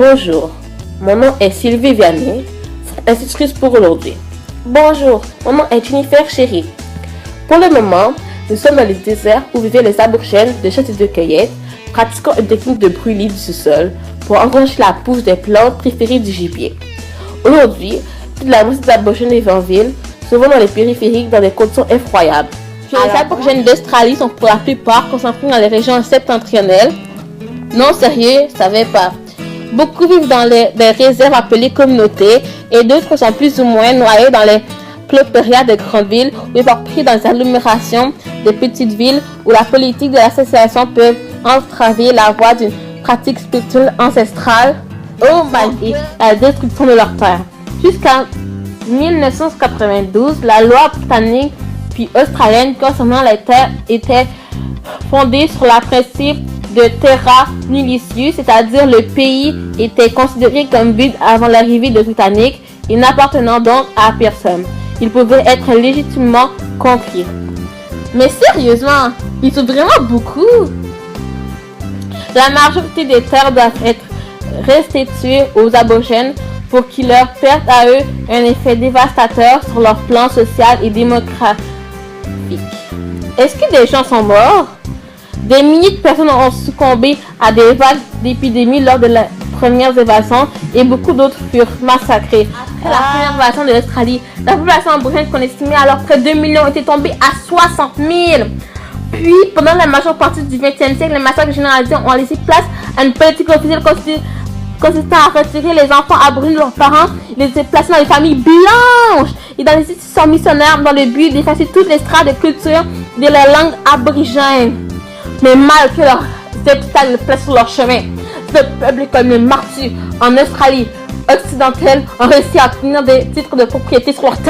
Bonjour, mon nom est Sylvie Vianney, institutrice pour aujourd'hui. Bonjour, mon nom est Jennifer Chéri. Pour le moment, nous sommes dans le désert où vivaient les aborigènes de chasse et de cueillette, pratiquant une technique de brûlis du sous-sol pour enranger la pousse des plantes préférées du gibier. Aujourd'hui, toute la moitié des aborigènes vivent en ville, souvent dans les périphériques dans des conditions effroyables. Les aborigènes d'Australie sont pour la plupart concentrés dans les régions septentrionales. Non, sérieux, je savais pas. Beaucoup vivent dans des réserves appelées communautés et d'autres sont plus ou moins noyés dans les clopérias de grandes villes ou éparpillés dans les agglomérations de petites villes où la politique de l'association peut entraver la voie d'une pratique spirituelle ancestrale et la destruction de leur terre. Jusqu'en 1992, la loi britannique puis australienne concernant les terres était fondée sur le principe de terra nullius, c'est-à-dire le pays était considéré comme vide avant l'arrivée des Britanniques et n'appartenant donc à personne. Il pouvait être légitimement conquis. Mais sérieusement, ils sont vraiment beaucoup. La majorité des terres doivent être restituées aux aborigènes pour qu'ils leur perdent à eux un effet dévastateur sur leur plan social et démographique. Est-ce que des gens sont morts? Des milliers de personnes ont succombé à des vagues d'épidémies lors de la première évasion et beaucoup d'autres furent massacrés. Après la première évasion de l'Australie, la population aborigène qu'on estimait alors près de 2 millions était tombée à 60 000. Puis, pendant la majeure partie du XXe siècle, les massacres généralisés ont laissé place à une politique officielle consistant à retirer les enfants aborigènes de leurs parents et les placer dans les familles blanches et dans les institutions missionnaires dans le but d'effacer toutes les strates de culture de la langue aborigène. Mais malgré leurs obstacles placés sur leur chemin, ce peuple comme les martyrs en Australie occidentale ont réussi à obtenir des titres de propriété sur leur terre.